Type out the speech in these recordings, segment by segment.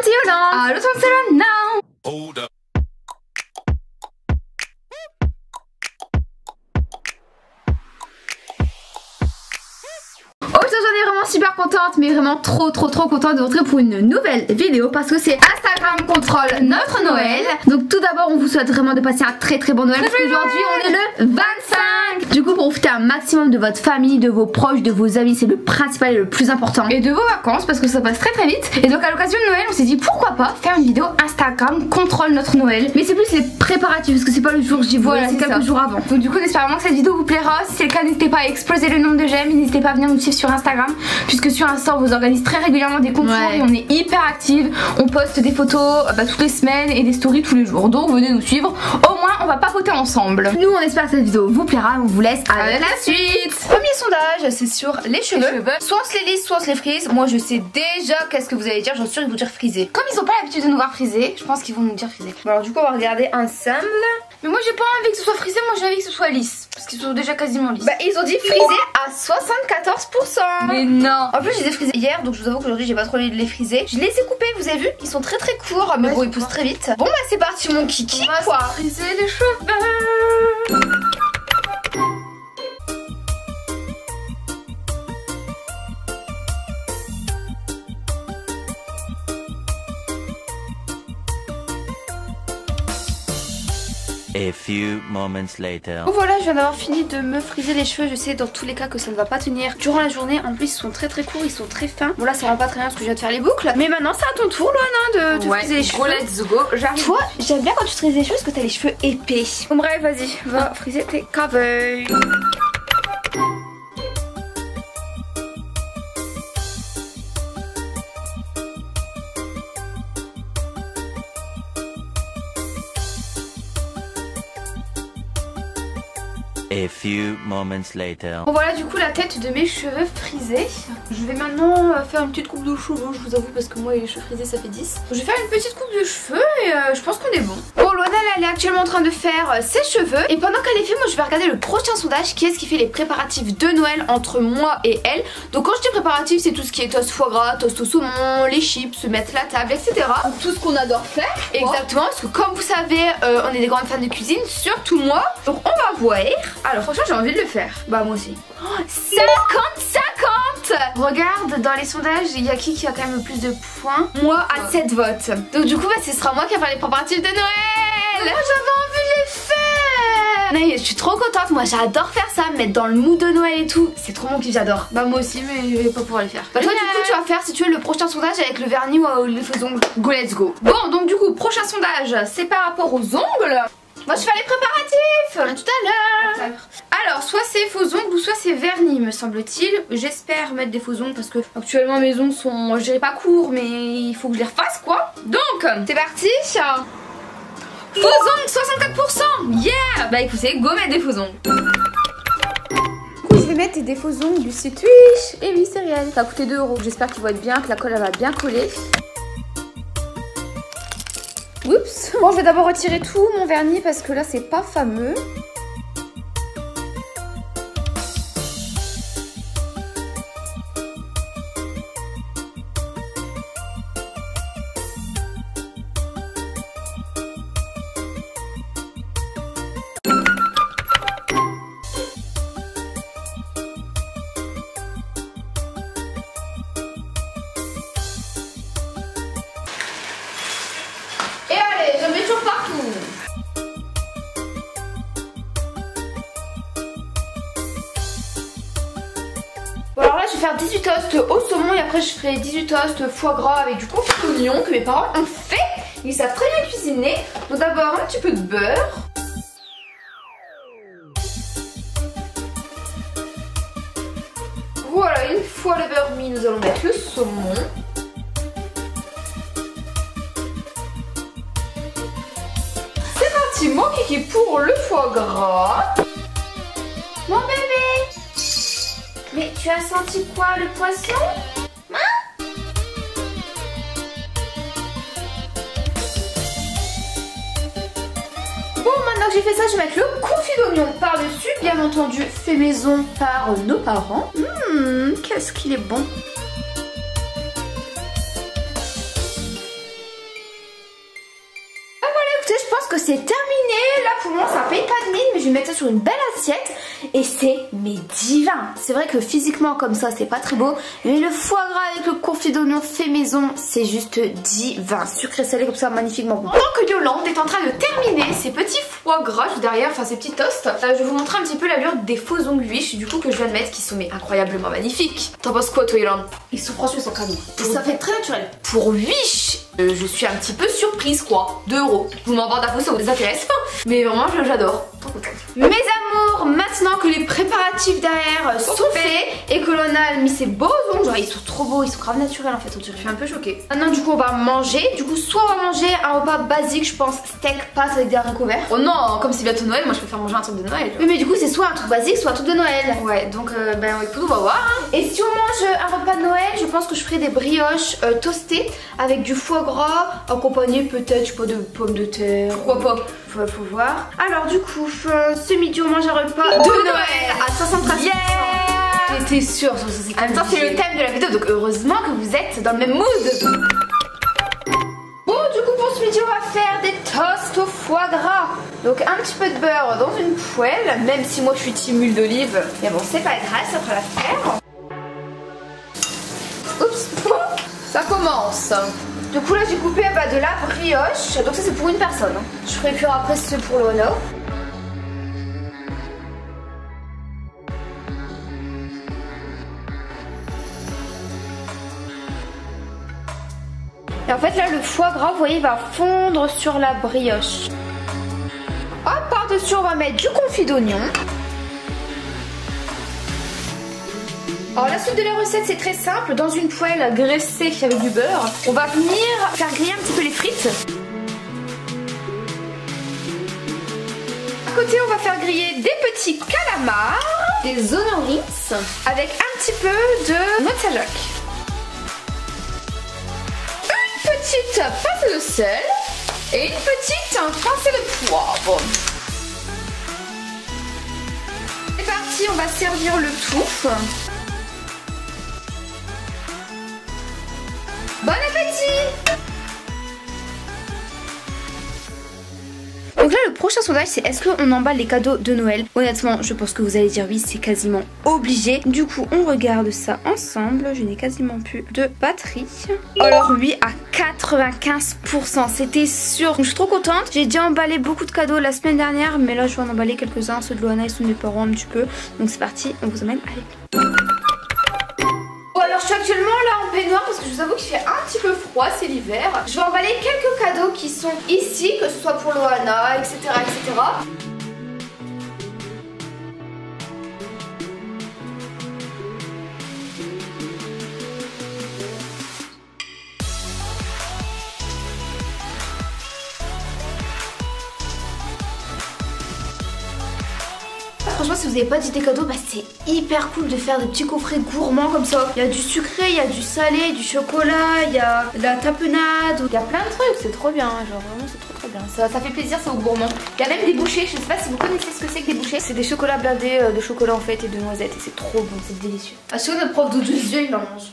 Monty Holland. Allô, Salon now. Hold up. Aujourd'hui on est vraiment super contente, mais vraiment trop contente de vous retrouver pour une nouvelle vidéo parce que c'est Instagram contrôle notre Noël. Donc tout d'abord on vous souhaite vraiment de passer un très bon Noël parce qu'aujourd'hui on est le 25. Du coup pour profiter un maximum de votre famille, de vos proches, de vos amis, c'est le principal et le plus important. Et de vos vacances parce que ça passe très vite. Et donc à l'occasion de Noël on s'est dit pourquoi pas faire une vidéo Instagram contrôle notre Noël. Mais c'est plus les préparatifs parce que c'est pas le jour J, voilà, c'est quelques jours avant. Donc du coup on espère vraiment que cette vidéo vous plaira. Si c'est le cas n'hésitez pas à exploser le nombre de j'aime et n'hésitez pas à venir nous suivre sur Instagram puisque sur Insta on vous organise très régulièrement des concours et on est hyper active. On poste des photos toutes les semaines et des stories tous les jours. Donc venez nous suivre, au moins on va papoter ensemble. Nous on espère que cette vidéo vous plaira, on vous laisse avec la suite. Premier sondage, c'est sur les cheveux. Soit on se les lisse, soit on se les frise. Moi je sais déjà qu'est-ce que vous allez dire, j'en suis sûre qu'ils vont dire friser. Comme ils ont pas l'habitude de nous voir friser, je pense qu'ils vont nous dire friser. Bon, alors du coup on va regarder ensemble. Mais moi j'ai pas envie que ce soit frisé, moi j'ai envie que ce soit lisse. Parce qu'ils sont déjà quasiment lisses. Bah ils ont dit frisé à 74%. Mais non. En plus j'ai des frisés hier, donc je vous avoue qu'aujourd'hui j'ai pas trop envie de les friser. Je les ai coupés, vous avez vu, ils sont très courts, mais bon ils poussent très vite. Bon bah c'est parti mon kiki. On va friser les cheveux. A few moments later. Bon voilà, je viens d'avoir fini de me friser les cheveux. Je sais dans tous les cas que ça ne va pas tenir durant la journée. En plus ils sont très courts, ils sont très fins. Bon là ça rend pas très bien parce que je viens de faire les boucles. Mais maintenant c'est à ton tour Loana de te friser les cheveux. Let's go, j'arrive. Toi j'aime bien quand tu te frises les cheveux parce que t'as les cheveux épais. Bon bref vas-y, va friser tes caveilles. A few moments later. Bon voilà du coup la tête de mes cheveux frisés. Je vais maintenant faire une petite coupe de cheveux, je vous avoue, parce que moi les cheveux frisés ça fait 10. Je vais faire une petite coupe de cheveux et je pense qu'on est bon. Bon Loana elle est actuellement en train de faire ses cheveux. Et pendant qu'elle les fait, moi je vais regarder le prochain sondage qui est ce qui fait les préparatifs de Noël entre moi et elle. Donc quand je dis préparatifs c'est tout ce qui est toast foie gras, toast au saumon, les chips, se mettre la table, etc. Donc, tout ce qu'on adore faire. Exactement, parce que comme vous savez on est des grandes fans de cuisine, surtout moi. Donc on va voir. Alors franchement j'ai envie de le faire. Bah moi aussi. 50-50. Regarde dans les sondages il y a qui a quand même le plus de points. Moi à 7 votes. Donc du coup bah, ce sera moi qui va faire les préparatifs de Noël. Moi j'avais envie de les faire. Non, je suis trop contente, moi j'adore faire ça, me mettre dans le mood de Noël et tout. C'est trop mon kiff, j'adore. Bah moi aussi mais je vais pas pouvoir les faire. Bah toi du coup tu vas faire si tu veux le prochain sondage avec le vernis ou les faux ongles. Go let's go. Bon donc du coup prochain sondage c'est par rapport aux ongles. Moi je fais les préparatifs. Tout à l'heure. Alors soit c'est faux ongles ou soit c'est vernis me semble-t-il. J'espère mettre des faux ongles parce que actuellement mes ongles sont, je dirais pas courts mais il faut que je les refasse quoi. Donc c'est parti. Faux ongles 64%. Yeah. Bah écoutez, go mettre des faux ongles. Du coup je vais mettre des faux ongles du site Wish. Et oui c'est réel, ça a coûté 2 €. J'espère qu'ils vont être bien, que la colle elle va bien coller. Oups. Bon je vais d'abord retirer tout mon vernis parce que là c'est pas fameux. Alors là je vais faire 18 toasts au saumon et après je ferai 18 toasts foie gras avec du confit d'oignon que mes parents ont fait. Ils savent très bien cuisiner. Donc d'abord un petit peu de beurre. Voilà, une fois le beurre mis, nous allons mettre le saumon. C'est parti mon kiki pour le foie gras. Mon bébé. Mais tu as senti quoi, le poisson? Hein? Bon, maintenant que j'ai fait ça, je vais mettre le confit d'oignon par-dessus. Bien entendu, fait maison par nos parents. Qu'est-ce qu'il est bon. c'est terminé. Là pour moi ça paye pas de mine, mais je vais mettre ça sur une belle assiette. Et c'est mais divin. C'est vrai que physiquement comme ça c'est pas très beau, mais le foie gras avec le confit d'oignon fait maison, c'est juste divin. Sucré salé comme ça, magnifiquement bon. Pendant que Yolande est en train de terminer ses petits foie gras juste derrière, enfin ses petits toasts, je vais vous montrer un petit peu l'allure des faux ongles Wish du coup que je viens de mettre, qui sont mais incroyablement magnifiques. T'en penses quoi toi Yolande? Ils sont franchement, ils sont canons. Ça fait très naturel. Pour Wish, je suis un petit peu surprise quoi. 2 €. Vous m'en vendez d'infos, ça vous intéresse pas. Mais vraiment j'adore. Mes amours, maintenant que les préparatifs derrière sont faits et que l'on a mis ces beaux ongles, genre ils sont trop beaux, ils sont grave naturels en fait, je suis un peu choquée. Maintenant du coup on va manger, du coup soit on va manger un repas basique, je pense steak, pâtes avec des haricots verts. Oh non, comme c'est bientôt Noël, moi je préfère manger un truc de Noël. Oui mais du coup c'est soit un truc basique, soit un truc de Noël. Ouais donc ben écoute on va voir hein. Et si on mange un repas de Noël, je pense que je ferai des brioches toastées avec du foie gras, accompagné peut-être, je sais pas, de pommes de terre. Pourquoi pas? Faut voir. Alors du coup, ce midi on mange un repas de Noël à 73%. Yeah! J'étais sûre. En même temps c'est le thème de la vidéo, donc heureusement que vous êtes dans le même mood. Bon du coup pour ce midi on va faire des toasts au foie gras. Donc un petit peu de beurre dans une poêle, même si moi je suis team huile d'olive. Mais bon c'est pas grave, ça fera l'affaire. Oups, ça commence. Du coup là j'ai coupé de la brioche, donc ça c'est pour une personne. Je ferai cuire après ceux pour Loana. Et en fait là le foie gras vous voyez va fondre sur la brioche. Hop, par dessus on va mettre du confit d'oignon. Alors la suite de la recette c'est très simple, dans une poêle graissée avec du beurre, on va venir faire griller un petit peu les frites. À côté on va faire griller des petits calamars, des onion rings avec un petit peu de mozzarella. Une petite pincée de sel et une petite pincée de poivre. C'est parti, on va servir le tout. Bon appétit! Donc là le prochain sondage c'est est-ce qu'on emballe les cadeaux de Noël? Honnêtement je pense que vous allez dire oui, c'est quasiment obligé. Du coup on regarde ça ensemble. Je n'ai quasiment plus de batterie. Alors oui à 95%, c'était sûr. Donc, je suis trop contente. J'ai déjà emballé beaucoup de cadeaux la semaine dernière, mais là je vais en emballer quelques-uns. Ceux de Loana et ceux de mes parents un petit peu. Donc c'est parti, on vous emmène avec. Alors je suis actuellement là en peignoir parce que je vous avoue qu'il fait un petit peu froid, c'est l'hiver. Je vais emballer quelques cadeaux qui sont ici, que ce soit pour Loana, etc. etc. Franchement si vous n'avez pas d'idée cadeau, bah, c'est hyper cool de faire des petits coffrets gourmands comme ça. Il y a du sucré, il y a du salé, du chocolat, il y a de la tapenade, il y a plein de trucs, c'est trop bien, genre vraiment c'est trop bien. Ça fait plaisir, c'est au gourmand. Il y a même des bouchées, je sais pas si vous connaissez ce que c'est que des bouchées. C'est des chocolats blindés de chocolat en fait et de noisettes et c'est trop bon, c'est délicieux. Ah si notre prof d'audiovisuel il en mange.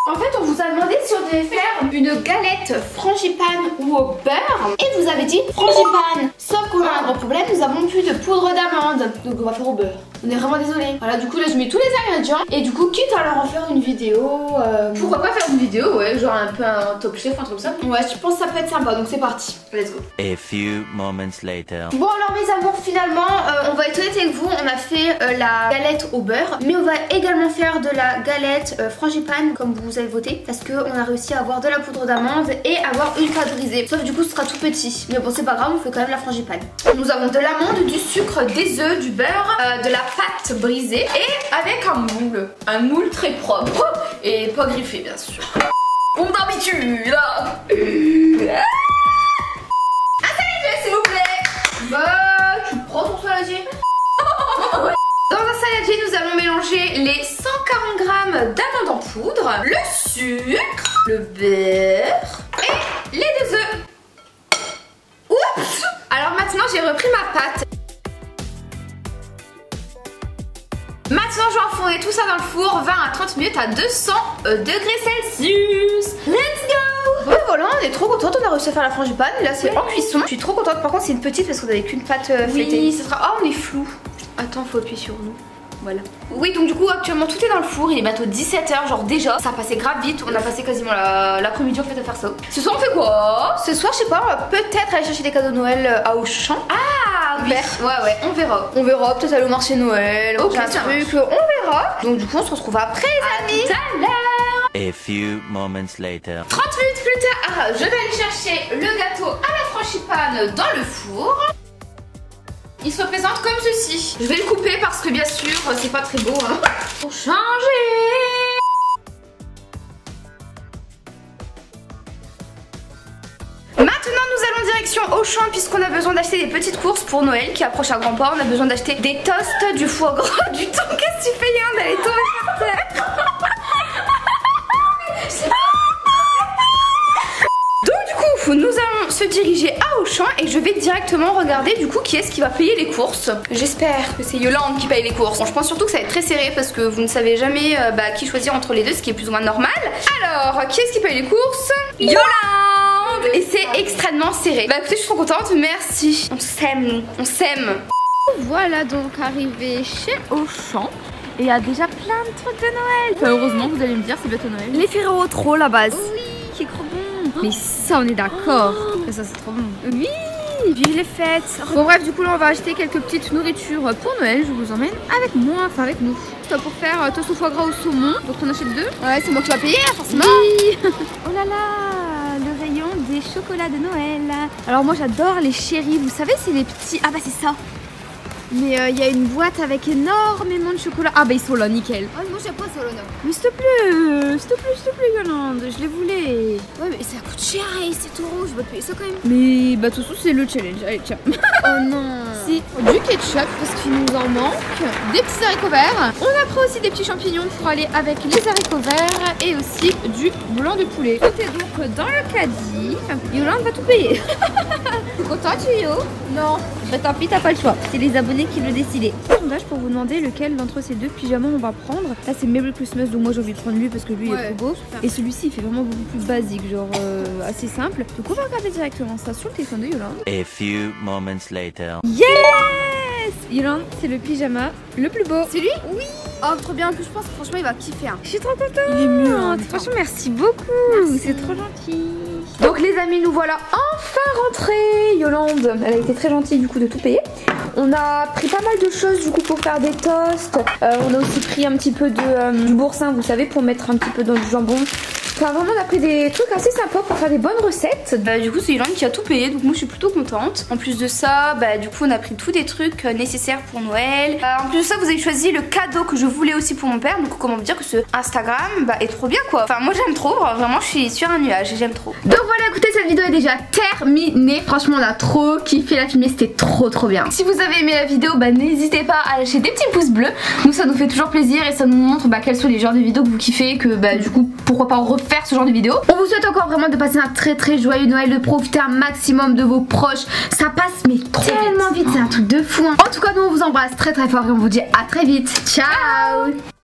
En fait on vous a demandé si on devait faire une galette frangipane ou au beurre et vous avez dit frangipane. Sauf qu'on a un gros problème, nous avons plus de poudre d'amande, donc on va faire au beurre. On est vraiment désolé. Voilà du coup là je mets tous les ingrédients et du coup quitte à leur en faire une vidéo. Pourquoi pas faire une vidéo, ouais, genre un peu un top chef, un truc comme ça. Ouais je pense que ça peut être sympa donc c'est parti. Let's go. A few moments later. Bon alors mes amours finalement on va être honnête avec vous, on a fait la galette au beurre, mais on va également faire de la galette frangipane comme vous avez voté, parce qu'on a réussi à avoir de la poudre d'amande et avoir une pâte brisée. Sauf du coup ce sera tout petit, mais bon c'est pas grave, on fait quand même la frangipane. Nous avons de l'amande, du sucre, des œufs, du beurre, de la pâte brisée et avec un moule très propre et pas griffé bien sûr. Comme d'habitude. S'il vous plaît. Bah tu prends ton saladier. Dans un saladier nous allons mélanger les 140 g d'amandes en poudre, le sucre, le beurre et les 2 œufs. Oups. Alors maintenant j'ai repris ma pâte. Maintenant je vais enfourner tout ça dans le four 20 à 30 minutes à 200 degrés Celsius. Let's go. Bon voilà, on est trop contente, on a réussi à faire la frangipane et là c'est en cuisson. Je suis trop contente, par contre c'est une petite parce qu'on avait qu'une pâte feuilletée. Oui, ça sera... Ah, on est flou. Attends, faut appuyer sur nous. Voilà. Oui, donc du coup actuellement tout est dans le four, il est bientôt 17h, genre déjà ça a passé grave vite, on a passé quasiment l'après-midi en fait à faire ça. Ce soir on fait quoi? Ce soir je sais pas, on va peut-être aller chercher des cadeaux de Noël à Auchan. Ah oui, ouais, on verra. On verra, peut-être aller au marché Noël, ok, un truc, on verra. Donc du coup on se retrouve après les amis. Tout à l'heure. A few moments later. 30 minutes plus tard, je vais aller chercher le gâteau à la frangipane dans le four. Il se représente comme ceci. Je vais le couper parce que bien sûr c'est pas très beau hein. Pour changer. Maintenant nous allons direction Auchan puisqu'on a besoin d'acheter des petites courses pour Noël qui approche à grands pas. On a besoin d'acheter des toasts, du foie gras, du thon. Qu'est-ce que tu fais Yann d'aller tomber par terre? Nous allons se diriger à Auchan et je vais directement regarder du coup qui est-ce qui va payer les courses. J'espère que c'est Yolande qui paye les courses. Bon, je pense surtout que ça va être très serré parce que vous ne savez jamais qui choisir entre les deux, ce qui est plus ou moins normal. Alors, qui est-ce qui paye les courses? Yolande. Et c'est extrêmement serré. Bah écoutez, je suis trop contente, merci. On s'aime nous, on s'aime. Voilà donc arrivé chez Auchan. Et il y a déjà plein de trucs de Noël. Enfin heureusement vous allez me dire c'est bientôt Noël. Les Ferrero trop la base. Oui, qui est trop bon. Mais ça on est d'accord. Ça c'est trop bon. Oui, vive les fêtes. Bon bref du coup là on va acheter quelques petites nourritures pour Noël. Je vous emmène avec moi, enfin avec nous. Pour faire toast au foie gras au saumon. Donc on achète deux. Ouais c'est moi qui va payer forcément. Oui. Oh là là, le rayon des chocolats de Noël. Alors moi j'adore les chéris. Vous savez c'est les petits. Ah bah c'est ça. Mais il y a une boîte avec énormément de chocolat. Ah bah ils sont là, nickel. Oh, moi j'ai pas ça là. Mais s'il te plaît Yolande, je les voulais. Ouais mais ça coûte cher et c'est tout rouge, je vais te payer ça quand même. Mais bah de toute façon c'est le challenge, allez tiens. Oh non. Si, du ketchup parce qu'il nous en manque. Des petits haricots verts. On a pris aussi des petits champignons pour aller avec les haricots verts. Et aussi du blanc de poulet. Tout est donc dans le caddie. Yolande va tout payer. T'es content tu Yo? Non. Bah tant pis, t'as pas le choix. C'est les abonnés qui le décidaient. Sondage pour vous demander lequel d'entre ces deux pyjamas on va prendre. Là c'est Merry Christmas, donc moi j'ai envie de prendre lui parce que lui il est trop beau. Et celui-ci il fait vraiment beaucoup plus basique, genre assez simple. Donc on va regarder directement ça sur le téléphone de Yolande. A few moments later. Yes! Yolande, c'est le pyjama le plus beau. C'est lui? Oui! Oh trop bien, en plus je pense que franchement il va kiffer hein. Je suis trop contente. Il est mieux hein. Franchement merci beaucoup. C'est trop gentil. Donc les amis, nous voilà enfin rentrés. Yolande, elle a été très gentille du coup de tout payer. On a pris pas mal de choses du coup pour faire des toasts. On a aussi pris un petit peu de du boursin, vous savez, pour mettre un petit peu dans du jambon. Enfin vraiment on a pris des trucs assez sympas pour faire des bonnes recettes. Du coup c'est Yolande qui a tout payé, donc moi je suis plutôt contente. En plus de ça, du coup on a pris tous des trucs nécessaires pour Noël. En plus de ça vous avez choisi le cadeau que je voulais aussi pour mon père. Donc comment vous dire que ce Instagram est trop bien quoi. Enfin moi j'aime trop, vraiment je suis sur un nuage et j'aime trop. Donc voilà écoutez, cette vidéo est déjà terminée. Franchement on a trop kiffé la filmer, c'était trop bien. Si vous avez aimé la vidéo, n'hésitez pas à lâcher des petits pouces bleus. Nous ça nous fait toujours plaisir et ça nous montre quels sont les genres de vidéos que vous kiffez. Et que du coup pourquoi pas refaire ce genre de vidéo. On vous souhaite encore vraiment de passer un très joyeux Noël, de profiter un maximum de vos proches. Ça passe mais tellement vite, c'est un truc de fou hein. En tout cas nous on vous embrasse très fort et on vous dit à très vite. Ciao.